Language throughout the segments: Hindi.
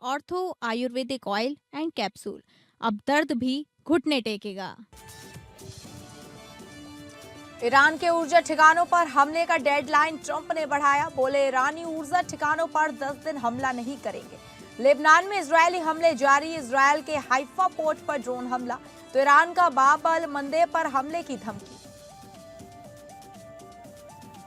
Ortho Ayurvedic oil and capsule. अब दर्द भी घुटने टेकेगा। ईरान के ऊर्जा ठिकानों पर हमले का डेडलाइन ट्रंप ने बढ़ाया। बोले ईरानी ऊर्जा ठिकानों पर 10 दिन हमला नहीं करेंगे। लेबनान में इजरायली हमले जारी। इजरायल के हाइफा पोर्ट पर ड्रोन हमला तो ईरान का बाब-अल मंदेब पर हमले की धमकी।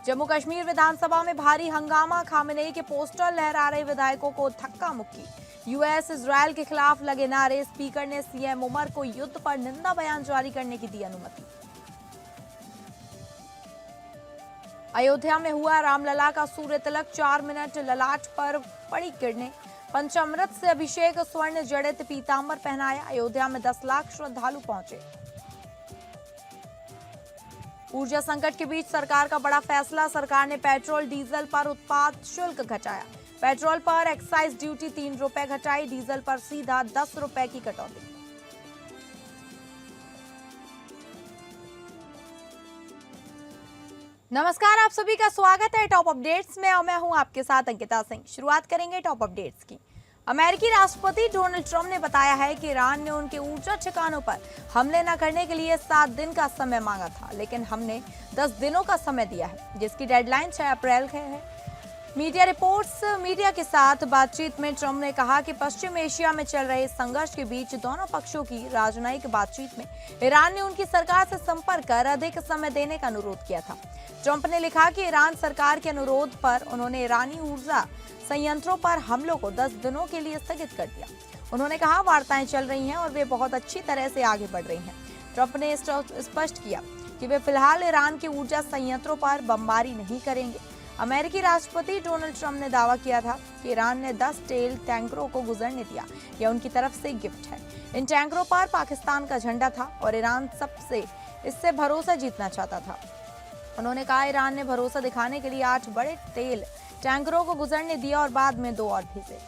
जम्मू कश्मीर विधानसभा में भारी हंगामा। खामेनेई के पोस्टर लहरा रहे विधायकों को धक्का मुक्की। यूएस इजरायल के खिलाफ लगे नारे। स्पीकर ने सीएम उमर को युद्ध पर निंदा बयान जारी करने की दी अनुमति। अयोध्या में हुआ रामलला का सूर्य तिलक। 4 मिनट ललाट पर पड़ी किरणें। पंचामृत से अभिषेक, स्वर्ण जड़ित पीतांबर पहनाया। अयोध्या में 10 लाख श्रद्धालु पहुंचे। ऊर्जा संकट के बीच सरकार का बड़ा फैसला। सरकार ने पेट्रोल डीजल पर उत्पाद शुल्क घटाया। पेट्रोल पर एक्साइज ड्यूटी 3 रुपए घटाई। डीजल पर सीधा 10 रुपए की कटौती। नमस्कार, आप सभी का स्वागत है टॉप अपडेट्स में और मैं हूं आपके साथ अंकिता सिंह। शुरुआत करेंगे टॉप अपडेट्स की। अमेरिकी राष्ट्रपति डोनाल्ड ट्रंप ने बताया है कि ईरान ने उनके ऊर्जा ठिकानों पर हमले न करने के लिए 7 दिन का समय मांगा था, लेकिन हमने 10 दिनों का समय दिया है, जिसकी डेडलाइन 6 अप्रैल है। मीडिया के साथ बातचीत में ट्रंप ने कहा कि पश्चिम एशिया में चल रहे संघर्ष के बीच दोनों पक्षों की राजनयिक बातचीत में ईरान ने उनकी सरकार से संपर्क कर अधिक समय देने का अनुरोध किया था। ट्रंप ने लिखा कि ईरान सरकार के अनुरोध पर उन्होंने ईरानी ऊर्जा संयंत्रों पर हमलों को 10 दिनों के लिए स्थगित कर दिया। उन्होंने कहा वार्ताएं चल रही हैं और वे बहुत अच्छी तरह से आगे बढ़ रही हैं। ट्रंप ने स्पष्ट किया कि वे फिलहाल ईरान के ऊर्जा संयंत्रों पर बमबारी नहीं करेंगे। अमेरिकी राष्ट्रपति डोनाल्ड ट्रंप ने दावा किया था कि ईरान ने 10 तेल टैंकरों को गुजरने दिया। यह उनकी तरफ से गिफ्ट है। इन टैंकरों पर पाकिस्तान का झंडा था और ईरान सबसे इससे भरोसा जीतना चाहता था। उन्होंने कहा ईरान ने भरोसा दिखाने के लिए 8 बड़े तेल टैंकरों को गुजरने दिया और बाद में 2 और भेजे।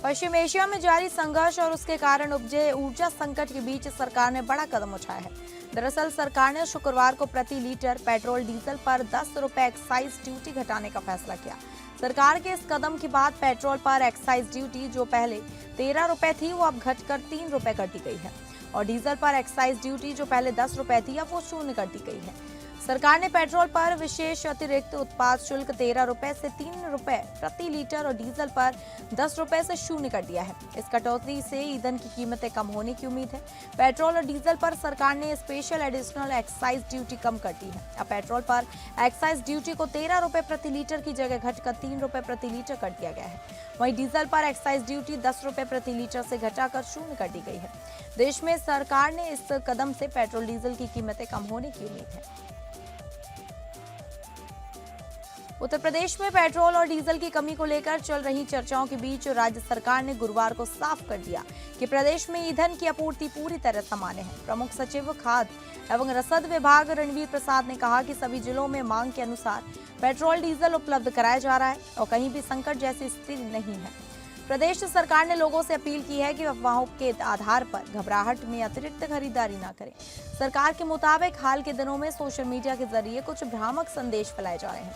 पश्चिम एशिया में जारी संघर्ष और उसके कारण उपजे ऊर्जा संकट के बीच सरकार ने बड़ा कदम उठाया है। दरअसल सरकार ने शुक्रवार को प्रति लीटर पेट्रोल डीजल पर 10 रुपए एक्साइज ड्यूटी घटाने का फैसला किया। सरकार के इस कदम के बाद पेट्रोल पर एक्साइज ड्यूटी जो पहले 13 रुपए थी वो अब घटकर 3 रुपए कर दी गई है और डीजल पर एक्साइज ड्यूटी जो पहले 10 रुपए थी अब वो 0 कर दी गई है। सरकार ने पेट्रोल पर विशेष अतिरिक्त उत्पाद शुल्क 13 रुपए से 3 रुपए प्रति लीटर और डीजल पर 10 रुपए से 0 कर दिया है। इस कटौती से ईंधन की कीमतें कम होने की उम्मीद है। पेट्रोल और डीजल पर सरकार ने स्पेशल एडिशनल एक्साइज ड्यूटी कम कर दी है। अब पेट्रोल पर एक्साइज ड्यूटी को 13 रुपए प्रति लीटर की जगह घटकर 3 रुपए प्रति लीटर कर दिया गया है। वहीं डीजल पर एक्साइज ड्यूटी 10 रुपए प्रति लीटर से घटाकर 0 कर दी गई है। देश में सरकार ने इस कदम से पेट्रोल डीजल की कीमतें कम होने की उम्मीद है। उत्तर प्रदेश में पेट्रोल और डीजल की कमी को लेकर चल रही चर्चाओं के बीच राज्य सरकार ने गुरुवार को साफ कर दिया कि प्रदेश में ईंधन की आपूर्ति पूरी तरह सामान्य है। प्रमुख सचिव खाद्य एवं रसद विभाग रणवीर प्रसाद ने कहा कि सभी जिलों में मांग के अनुसार पेट्रोल डीजल उपलब्ध कराया जा रहा है और कहीं भी संकट जैसी स्थिति नहीं है। प्रदेश सरकार ने लोगों से अपील की है कि अफवाहों के आधार पर घबराहट में अतिरिक्त खरीदारी न करें। सरकार के मुताबिक हाल के दिनों में सोशल मीडिया के जरिए कुछ भ्रामक संदेश फैलाए जा रहे हैं,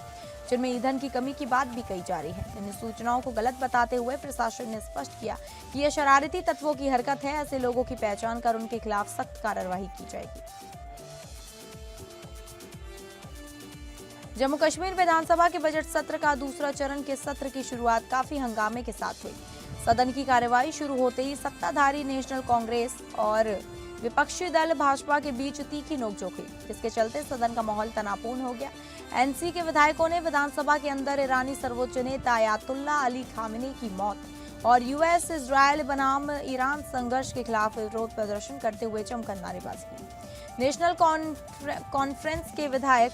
जिनमें ईंधन की कमी की बात भी कही जा रही है। इन सूचनाओं को गलत बताते हुए प्रशासन ने स्पष्ट किया कि यह शरारती तत्वों की हरकत है। ऐसे लोगों की पहचान कर उनके खिलाफ सख्त कार्रवाई की जाएगी। जम्मू कश्मीर विधानसभा के बजट सत्र का दूसरा चरण के सत्र की शुरुआत काफी हंगामे के साथ हुई। सदन की कार्यवाही शुरू होते ही सत्ताधारी नेशनल कांग्रेस और विपक्षी दल भाजपा के बीच तीखी नोकझोंक हुई, जिसके चलते सदन का माहौल तनावपूर्ण हो गया। एनसी के विधायकों ने विधानसभा के अंदर ईरानी सर्वोच्च नेता अयातुल्ला अली खामेनी की मौत और यूएस इजरायल बनाम ईरान संघर्ष के खिलाफ विरोध प्रदर्शन करते हुए जमकर नारेबाजी की। नेशनल कॉन्फ्रेंस के विधायक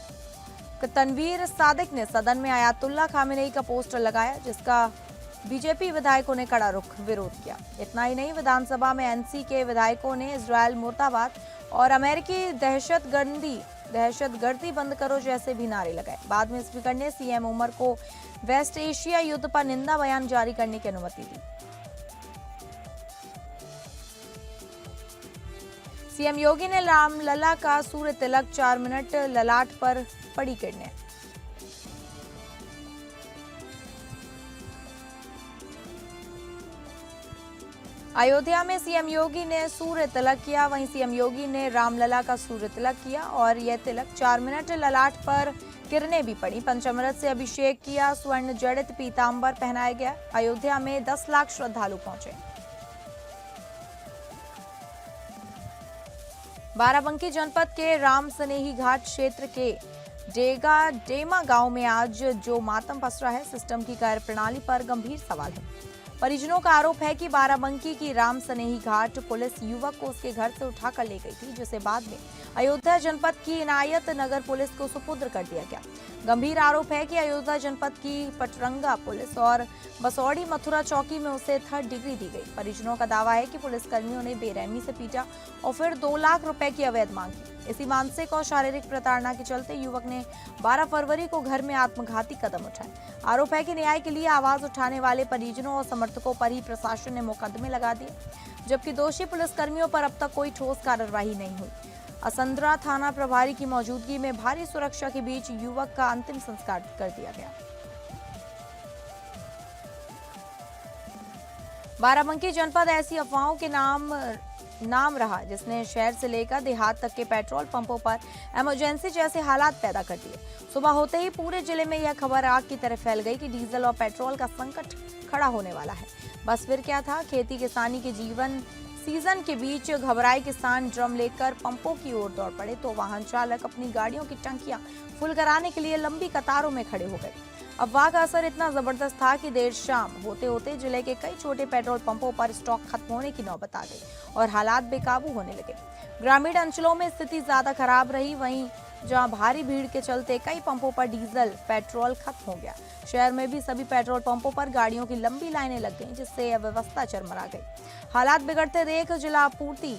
तनवीर सादिक ने सदन में अयातुल्ला खामेनी का पोस्टर लगाया, जिसका बीजेपी विधायकों ने कड़ा रुख विरोध किया। इतना ही नहीं, विधानसभा में एनसी के विधायकों ने इजरायल मुर्दाबाद और अमेरिकी दहशतगर्दी बंद करो जैसे भी नारे लगाए। बाद में स्पीकर ने सीएम उमर को वेस्ट एशिया युद्ध पर निंदा बयान जारी करने की अनुमति दी। सीएम योगी ने रामलला का सूर्य तिलक 4 मिनट ललाट पर पड़ी किरणें। अयोध्या में सीएम योगी ने सूर्य तिलक किया। वहीं सीएम योगी ने रामलला का सूर्य तिलक किया और यह तिलक 4 मिनट ललाट पर किरणें भी पड़ी। पंचामृत से अभिषेक किया, स्वर्ण जड़ित पीतांबर पहनाया गया। अयोध्या में 10 लाख श्रद्धालु पहुंचे। बाराबंकी जनपद के राम सनेही घाट क्षेत्र के डेमा गांव में आज जो मातम पसरा है, सिस्टम की कार्यप्रणाली पर गंभीर सवाल है। परिजनों का आरोप है कि बाराबंकी की राम सनेही घाट पुलिस युवक को उसके घर से उठाकर ले गई थी, जिसे बाद में अयोध्या जनपद की इनायत नगर पुलिस को सुपुर्द कर दिया गया। गंभीर आरोप है कि अयोध्या जनपद की पटरंगा पुलिस और बसौड़ी मथुरा चौकी में उसे 3rd डिग्री दी गई। परिजनों का दावा है कि पुलिस कर्मियों ने बेरहमी से पीटा और फिर 2 लाख रुपए की अवैध मांग की। इसी मानसिक और शारीरिक प्रताड़ना के चलते युवक ने 12 फरवरी को घर में आत्मघाती कदम उठाए। आरोप है कि न्याय के लिए आवाज उठाने वाले परिजनों और समर्थकों पर ही प्रशासन ने मुकदमे लगा दिए, जबकि दोषी पुलिसकर्मियों पर अब तक कोई ठोस कार्रवाई नहीं हुई। असंद्रा थाना प्रभारी की मौजूदगी में भारी सुरक्षा के बीच युवक का अंतिम संस्कार कर दिया गया। बाराबंकी जनपद ऐसी अफवाहों के नाम रहा जिसने शहर से लेकर देहात तक के पेट्रोल पंपों पर इमरजेंसी जैसे हालात पैदा कर दिए। सुबह होते ही पूरे जिले में यह खबर आग की तरह फैल गई कि डीजल और पेट्रोल का संकट खड़ा होने वाला है। बस फिर क्या था, खेती किसानी के जीवन सीजन के बीच घबराए किसान ड्रम लेकर पंपों की ओर दौड़ पड़े तो वाहन चालक अपनी गाड़ियों की टंकियां फुल कराने के लिए लंबी कतारों में खड़े हो गए। अफवाह का असर इतना जबरदस्त था कि देर शाम होते होते जिले के कई छोटे पेट्रोल पंपों पर स्टॉक खत्म होने की नौबत आ गई और हालात बेकाबू होने लगे। ग्रामीण अंचलों में स्थिति ज्यादा खराब रही। वहीं जहां भारी भीड़ के चलते कई पंपों पर डीजल पेट्रोल खत्म हो गया, शहर में भी सभी पेट्रोल पंपों पर गाड़ियों की लंबी लाइनें लग गईं, जिससे अव्यवस्था चरमरा गई। हालात बिगड़ते देख जिला आपूर्ति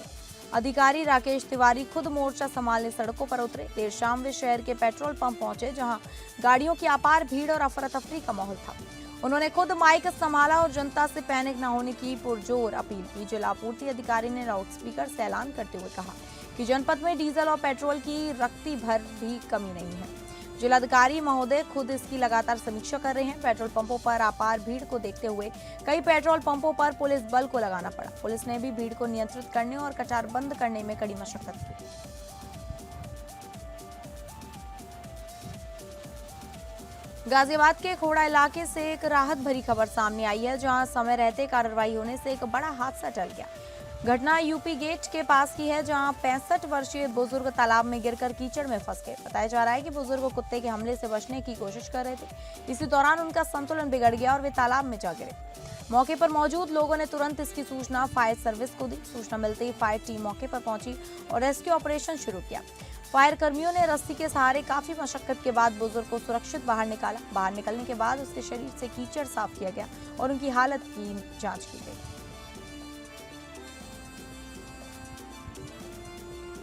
अधिकारी राकेश तिवारी खुद मोर्चा संभालने सड़कों पर उतरे। देर शाम वे शहर के पेट्रोल पंप पहुंचे, जहां गाड़ियों की अपार भीड़ और अफरा तफरी का माहौल था। उन्होंने खुद माइक संभाला और जनता से पैनिक न होने की पुरजोर अपील की। जिला आपूर्ति अधिकारी ने लाउड स्पीकर से ऐलान करते हुए कहा कि जनपद में डीजल और पेट्रोल की रत्ती भर भी कमी नहीं है। जिलाधिकारी महोदय खुद इसकी लगातार समीक्षा कर रहे हैं। पेट्रोल पंपों पर अपार भीड़ को देखते हुए कई पेट्रोल पंपों पर पुलिस बल को लगाना पड़ा। पुलिस ने भी भीड़ को नियंत्रित करने और कतार बंद करने में कड़ी मशक्कत की। गाजियाबाद के खोड़ा इलाके से एक राहत भरी खबर सामने आई है, जहां समय रहते कार्रवाई होने से एक बड़ा हादसा टल गया। घटना यूपी गेट के पास की है, जहां 65 वर्षीय बुजुर्ग तालाब में गिरकर कीचड़ में फंस गए। बताया जा रहा है कि बुजुर्ग कुत्ते के हमले से बचने की कोशिश कर रहे थे। इसी दौरान उनका संतुलन बिगड़ गया और वे तालाब में जा गिरे। मौके पर मौजूद लोगों ने तुरंत इसकी सूचना फायर सर्विस को दी। सूचना मिलते ही फायर टीम मौके पर पहुंची और रेस्क्यू ऑपरेशन शुरू किया। फायर कर्मियों ने रस्सी के सहारे काफी मशक्कत के बाद बुजुर्ग को सुरक्षित बाहर निकाला। बाहर निकलने के बाद उसके शरीर से कीचड़ साफ किया गया और उनकी हालत की जांच की गई।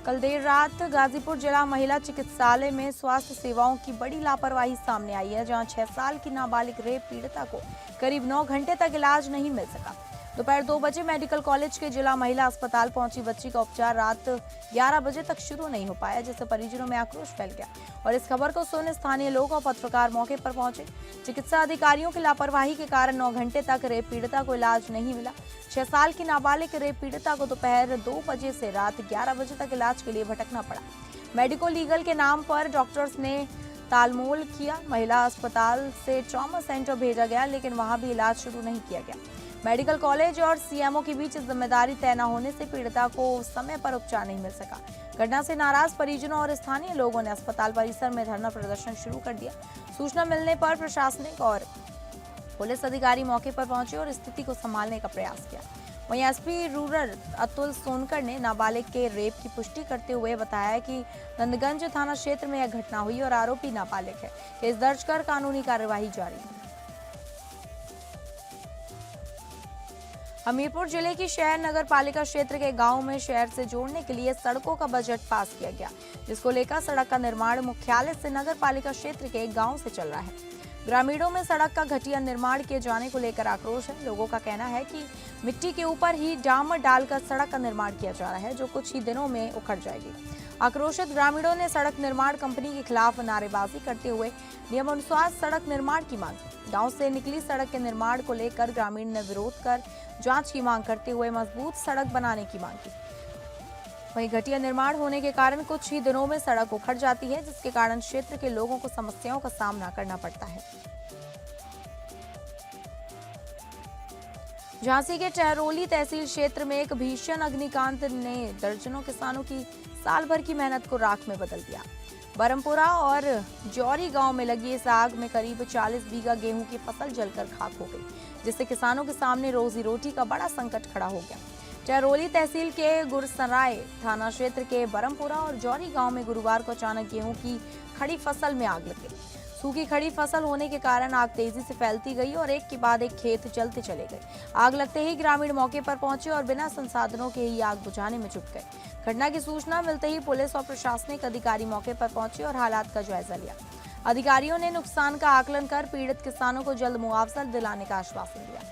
कल देर रात गाजीपुर जिला महिला चिकित्सालय में स्वास्थ्य सेवाओं की बड़ी लापरवाही सामने आई है, जहां 6 साल की नाबालिग रेप पीड़िता को करीब 9 घंटे तक इलाज नहीं मिल सका। दोपहर 2 बजे मेडिकल कॉलेज के जिला महिला अस्पताल पहुंची बच्ची का उपचार रात 11 बजे तक शुरू नहीं हो पाया, जिससे परिजनों में आक्रोश फैल गया और इस खबर को सुनने स्थानीय लोग और पत्रकार मौके पर पहुंचे। चिकित्सा अधिकारियों की लापरवाही के कारण 9 घंटे तक रेप पीड़िता को इलाज नहीं मिला। 6 साल की नाबालिग रेप पीड़िता को दोपहर 2 बजे से रात 11 बजे तक इलाज के लिए भटकना पड़ा। मेडिको लीगल के नाम पर डॉक्टर्स ने तालमोल किया। महिला अस्पताल से ट्रॉमा सेंटर भेजा गया, लेकिन वहां भी इलाज शुरू नहीं किया गया। मेडिकल कॉलेज और सीएमओ के बीच जिम्मेदारी तय न होने से पीड़िता को समय पर उपचार नहीं मिल सका। घटना से नाराज परिजनों और स्थानीय लोगों ने अस्पताल परिसर में धरना प्रदर्शन शुरू कर दिया। सूचना मिलने पर प्रशासनिक और पुलिस अधिकारी मौके पर पहुंचे और स्थिति को संभालने का प्रयास किया। वहीं एसपी रूरल अतुल सोनकर ने नाबालिग के रेप की पुष्टि करते हुए बताया कि नंदगंज थाना क्षेत्र में यह घटना हुई और आरोपी नाबालिग है। केस दर्ज कर कानूनी कार्यवाही जारी है। हमीरपुर जिले की शहर नगर पालिका क्षेत्र के गांव में शहर से जोड़ने के लिए सड़कों का बजट पास किया गया, जिसको लेकर सड़क का निर्माण मुख्यालय से नगर पालिका क्षेत्र के गांव से चल रहा है। ग्रामीणों में सड़क का घटिया निर्माण किए जाने को लेकर आक्रोश है। लोगों का कहना है कि मिट्टी के ऊपर ही डामर डालकर सड़क का निर्माण किया जा रहा है, जो कुछ ही दिनों में उखड़ जाएगी। आक्रोशित ग्रामीणों ने सड़क निर्माण कंपनी के खिलाफ नारेबाजी करते हुए नियमानुसार सड़क निर्माण की मांग की। गांव से निकली सड़क के निर्माण को लेकर ग्रामीण ने विरोध कर जांच की मांग करते हुए मजबूत सड़क बनाने की मांग की। वहीं घटिया निर्माण होने के कारण कुछ ही दिनों में सड़क उखड़ जाती है, जिसके कारण क्षेत्र के लोगों को समस्याओं का सामना करना पड़ता है। झांसी के टहरौली तहसील क्षेत्र में एक भीषण अग्निकांड ने दर्जनों किसानों की साल भर की मेहनत को राख में बदल दिया। बरमपुरा और जौरी गांव में लगी इस आग में करीब 40 बीघा गेहूं की फसल जलकर खाक हो गई, जिससे किसानों के सामने रोजी रोटी का बड़ा संकट खड़ा हो गया। टहरौली तहसील के गुरसराय थाना क्षेत्र के बरमपुरा और जौरी गांव में गुरुवार को अचानक गेहूं की खड़ी फसल में आग लग गई। सूखी खड़ी फसल होने के कारण आग तेजी से फैलती गई और एक के बाद एक खेत जलते चले गए। आग लगते ही ग्रामीण मौके पर पहुंचे और बिना संसाधनों के ही आग बुझाने में जुट गए। घटना की सूचना मिलते ही पुलिस और प्रशासनिक अधिकारी मौके पर पहुंचे और हालात का जायजा लिया। अधिकारियों ने नुकसान का आकलन कर पीड़ित किसानों को जल्द मुआवजा दिलाने का आश्वासन दिया।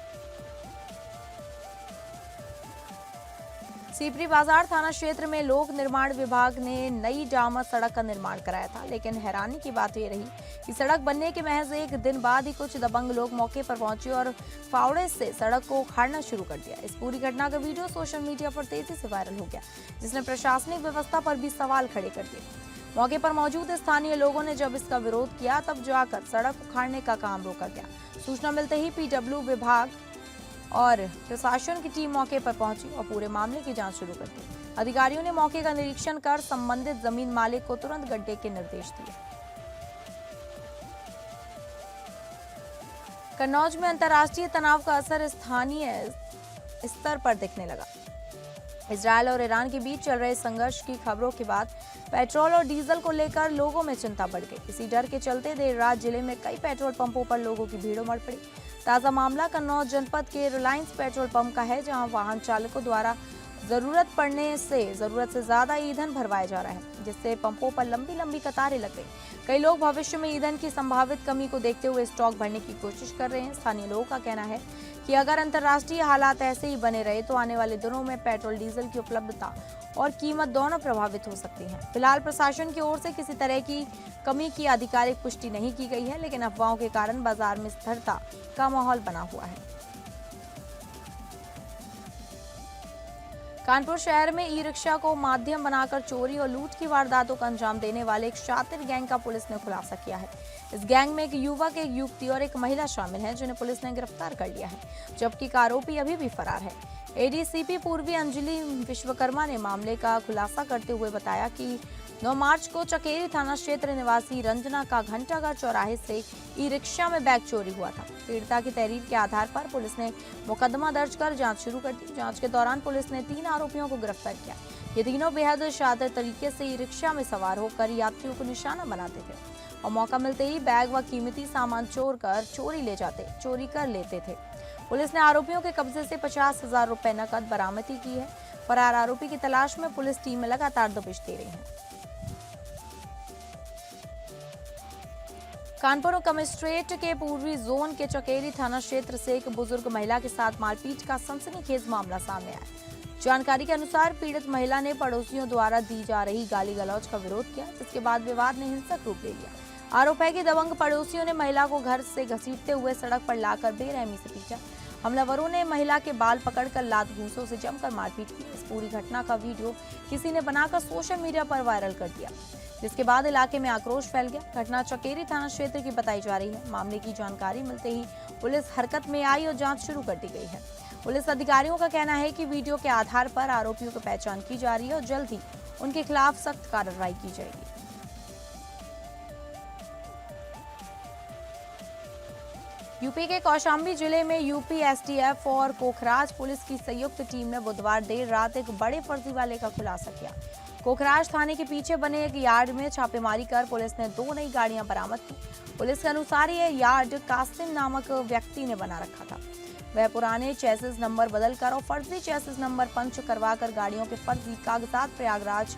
सीपरी बाजार थाना क्षेत्र में लोक निर्माण विभाग ने नई डामर सड़क का निर्माण कराया था, लेकिन हैरानी की बात यह रही कि सड़क बनने के महज एक दिन बाद ही कुछ दबंग लोग मौके पर पहुंचे और फावड़े से सड़क को उखाड़ना शुरू कर दिया। इस पूरी घटना का वीडियो सोशल मीडिया पर तेजी से वायरल हो गया, जिसने प्रशासनिक व्यवस्था पर भी सवाल खड़े कर दिए। मौके पर मौजूद स्थानीय लोगों ने जब इसका विरोध किया, तब जाकर सड़क उखाड़ने का काम रोका गया। सूचना मिलते ही पीडब्ल्यू विभाग और प्रशासन की टीम मौके पर पहुंची और पूरे मामले की जांच शुरू कर दी। अधिकारियों ने मौके का निरीक्षण कर संबंधित जमीन मालिक को तुरंत गड्ढे के निर्देश दिए। कन्नौज में अंतर्राष्ट्रीय तनाव का असर स्थानीय स्तर पर दिखने लगा। इजरायल और ईरान के बीच चल रहे संघर्ष की खबरों के बाद पेट्रोल और डीजल को लेकर लोगों में चिंता बढ़ गई। इसी डर के चलते देर रात जिले में कई पेट्रोल पंपों पर लोगों की भीड़ उमड़ पड़ी। ताजा मामला कन्नौज जनपद के रिलायंस पेट्रोल पंप का है, जहां वाहन चालकों द्वारा जरूरत पड़ने से जरूरत से ज्यादा ईंधन भरवाया जा रहा है, जिससे पंपों पर लंबी लंबी कतारें लग गई। कई लोग भविष्य में ईंधन की संभावित कमी को देखते हुए स्टॉक भरने की कोशिश कर रहे हैं। स्थानीय लोगों का कहना है कि अगर अंतर्राष्ट्रीय हालात ऐसे ही बने रहे तो आने वाले दिनों में पेट्रोल डीजल की उपलब्धता और कीमत दोनों प्रभावित हो सकती हैं। फिलहाल प्रशासन की ओर से किसी तरह की कमी की आधिकारिक पुष्टि नहीं की गई है, लेकिन अफवाहों के कारण बाजार में स्थिरता का माहौल बना हुआ है। कानपुर शहर में ई रिक्शा को माध्यम बनाकर चोरी और लूट की वारदातों का अंजाम देने वाले एक शातिर गैंग का पुलिस ने खुलासा किया है। इस गैंग में एक युवक, एक युवती और एक महिला शामिल है, जिन्हें पुलिस ने गिरफ्तार कर लिया है, जबकि एक आरोपी अभी भी फरार है। एडीसीपी पूर्वी अंजलि विश्वकर्मा ने मामले का खुलासा करते हुए बताया कि 9 मार्च को चकेरी थाना क्षेत्र निवासी रंजना का घंटाघर चौराहे से ई रिक्शा में बैग चोरी हुआ था। पीड़िता की तहरीर के आधार पर पुलिस ने मुकदमा दर्ज कर जांच शुरू कर दी। जांच के दौरान पुलिस ने 3 आरोपियों को गिरफ्तार किया। ये तीनों बेहद शातिर तरीके से ई रिक्शा में सवार होकर यात्रियों को निशाना बनाते थे और मौका मिलते ही बैग व कीमती सामान चोरी कर लेते थे। पुलिस ने आरोपियों के कब्जे से 50,000 रुपए नकद बरामदी की है। फरार आरोपी की तलाश में पुलिस टीम लगातार दबिश दे रही है। कानपुर कमिश्नरेट के पूर्वी जोन के चकेरी थाना क्षेत्र से एक बुजुर्ग महिला के साथ मारपीट का सनसनीखेज मामला सामने आया। जानकारी के अनुसार पीड़ित महिला ने पड़ोसियों द्वारा दी जा रही गाली गलौज का विरोध किया, जिसके बाद विवाद ने हिंसक रूप ले लिया। आरोप है कि दबंग पड़ोसियों ने महिला को घर से घसीटते हुए सड़क पर लाकर बेरहमी से पीटा। हमलावरों ने महिला के बाल पकड़कर लात घूंसों से जमकर मारपीट की। इस पूरी घटना का वीडियो किसी ने बनाकर सोशल मीडिया पर वायरल कर दिया, जिसके बाद इलाके में आक्रोश फैल गया। घटना चकेरी थाना क्षेत्र की बताई जा रही है। मामले की जानकारी मिलते ही पुलिस हरकत में आई और जांच शुरू कर दी गई है। पुलिस अधिकारियों का कहना है कि वीडियो के आधार पर आरोपियों की पहचान की जा रही है और जल्द ही उनके खिलाफ सख्त कार्रवाई की जाएगी। यूपी के कौशाम्बी जिले में यूपी एसटीएफ और कोखराज पुलिस की संयुक्त टीम ने बुधवार देर रात एक बड़े फर्जीवाले का खुलासा किया। कोखराज थाने के पीछे बने एक यार्ड में छापेमारी कर पुलिस ने 2 नई गाड़ियां बरामद की। पुलिस के अनुसार यह यार्ड कासिम नामक व्यक्ति ने बना रखा था। वह पुराने चेसिस नंबर बदलकर और फर्जी चेसिस नंबर पंच करवाकर गाड़ियों के फर्जी कागजात प्रयागराज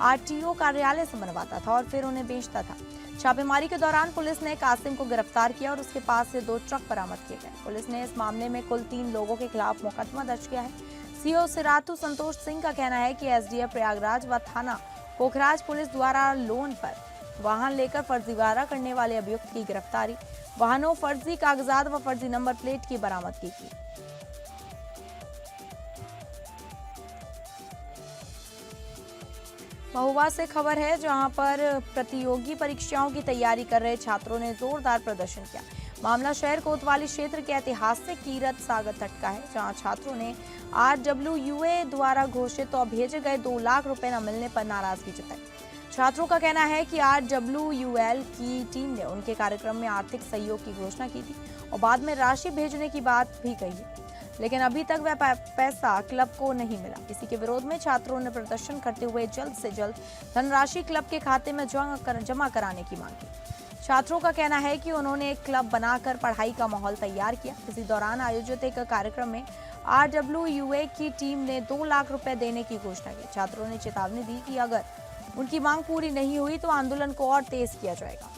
आरटीओ कार्यालय से बनवाता था और फिर उन्हें बेचता था। छापेमारी के दौरान पुलिस ने कासिम को गिरफ्तार किया और उसके पास से 2 ट्रक बरामद किए गए। पुलिस ने इस मामले में कुल 3 लोगों के खिलाफ मुकदमा दर्ज किया है। सीओ सिराथू संतोष सिंह का कहना है कि एसडीएफ प्रयागराज व थाना पोखराज पुलिस द्वारा लोन पर वाहन लेकर फर्जीवाड़ा करने वाले अभियुक्त की गिरफ्तारी, वाहनों, फर्जी कागजात व फर्जी नंबर प्लेट की बरामदगी की। महुआ से खबर है, जहां पर प्रतियोगी परीक्षाओं की तैयारी कर रहे छात्रों ने जोरदार प्रदर्शन किया। मामला शहर कोतवाली क्षेत्र के ऐतिहासिक कीरत सागर तट का है, जहां छात्रों ने RWUA द्वारा घोषित और भेजे गए 2 लाख रुपए न मिलने पर नाराजगी जताई। छात्रों का कहना है कि RWUL की टीम ने उनके कार्यक्रम में आर्थिक सहयोग की घोषणा की थी और बाद में राशि भेजने की बात भी कही है, लेकिन अभी तक वह पैसा क्लब को नहीं मिला। इसी के विरोध में छात्रों ने प्रदर्शन करते हुए जल्द से जल्द धनराशि क्लब के खाते में जमा कराने की मांग की। छात्रों का कहना है कि उन्होंने एक क्लब बनाकर पढ़ाई का माहौल तैयार किया। इसी दौरान आयोजित एक कार्यक्रम में RWUA की टीम ने 2 लाख रुपए देने की घोषणा की। छात्रों ने चेतावनी दी कि अगर उनकी मांग पूरी नहीं हुई तो आंदोलन को और तेज किया जाएगा।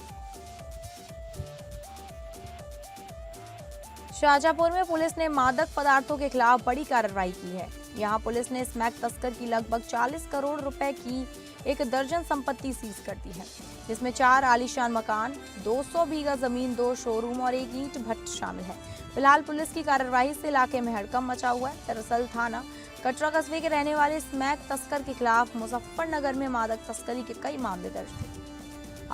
शाहजहांपुर में पुलिस ने मादक पदार्थों के खिलाफ बड़ी कार्रवाई की है। यहां पुलिस ने स्मैक तस्कर की लगभग 40 करोड़ रुपए की एक दर्जन संपत्ति सीज कर दी है, जिसमें 4 आलीशान मकान, 200 बीघा जमीन, 2 शोरूम और 1 ईंट भट्ट शामिल है। फिलहाल पुलिस की कार्रवाई से इलाके में हड़कंप मचा हुआ है। दरअसल थाना कटरा कस्बे के रहने वाले स्मैक तस्कर के खिलाफ मुजफ्फरनगर में मादक तस्करी के कई मामले दर्ज थे।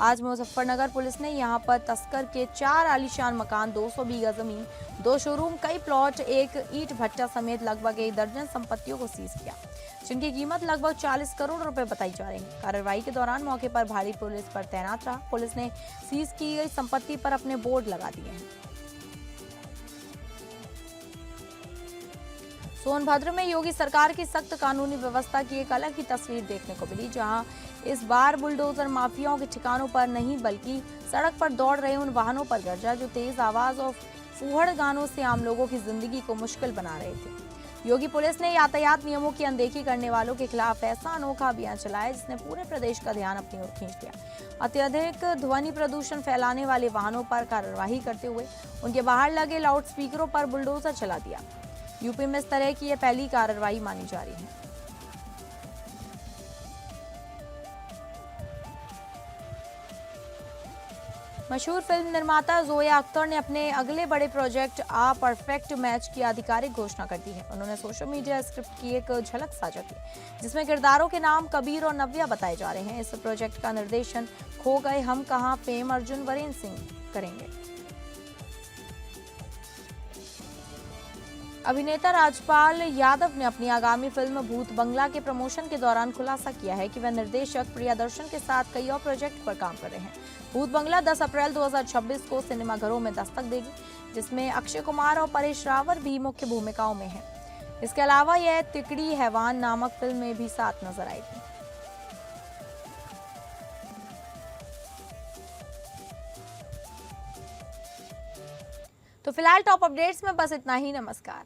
आज मुजफ्फरनगर पुलिस ने यहां पर तस्कर के 4 आलीशान मकान, 200 बीघा जमीन, 2 शोरूम, कई प्लॉट, 1 ईंट भट्टा समेत लगभग 1 दर्जन संपत्तियों को सीज किया, जिनकी कीमत लगभग 40 करोड़ रुपए बताई जा रही है। कार्रवाई के दौरान मौके पर भारी पुलिस पर तैनात रहा। पुलिस ने सीज की गई संपत्ति पर अपने बोर्ड लगा दिए हैं। सोनभद्र में योगी सरकार की सख्त कानूनी व्यवस्था की एक अलग ही तस्वीर देखने को मिली, जहां इस बार बुलडोजर माफियाओं के ठिकानों पर नहीं बल्कि सड़क पर दौड़ रहे उन वाहनों पर गरजा जो तेज आवाज और फूहड़ गानों से आम लोगों की जिंदगी को मुश्किल बना रहे थे। योगी पुलिस ने यातायात नियमों की अनदेखी करने वालों के खिलाफ ऐसा अनोखा अभियान चलाया जिसने पूरे प्रदेश का ध्यान अपनी ओर खींच लिया। अत्यधिक ध्वनि प्रदूषण फैलाने वाले वाहनों पर कार्रवाई करते हुए उनके बाहर लगे लाउड स्पीकरों पर बुलडोजर चला दिया। यूपी में इस तरह की यह पहली कार्रवाई मानी जा रही है। मशहूर फिल्म निर्माता जोया अख्तर ने अपने अगले बड़े प्रोजेक्ट आ परफेक्ट मैच की आधिकारिक घोषणा कर दी है। उन्होंने सोशल मीडिया स्क्रिप्ट की एक झलक साझा की, जिसमें किरदारों के नाम कबीर और नव्या बताए जा रहे हैं। इस प्रोजेक्ट का निर्देशन खो गए हम कहां फेम अर्जुन वरेन सिंह करेंगे। अभिनेता राजपाल यादव ने अपनी आगामी फिल्म भूत बंगला के प्रमोशन के दौरान खुलासा किया है कि वह निर्देशक प्रियदर्शन के साथ कई और प्रोजेक्ट पर काम कर रहे हैं। भूत बंगला 10 अप्रैल 2026 को सिनेमाघरों में दस्तक देगी, जिसमें अक्षय कुमार और परेश रावल भी मुख्य भूमिकाओं में हैं। इसके अलावा यह तिकड़ी हैवान नामक फिल्म में भी साथ नजर आएगी। तो फिलहाल टॉप अपडेट्स में बस इतना ही। नमस्कार।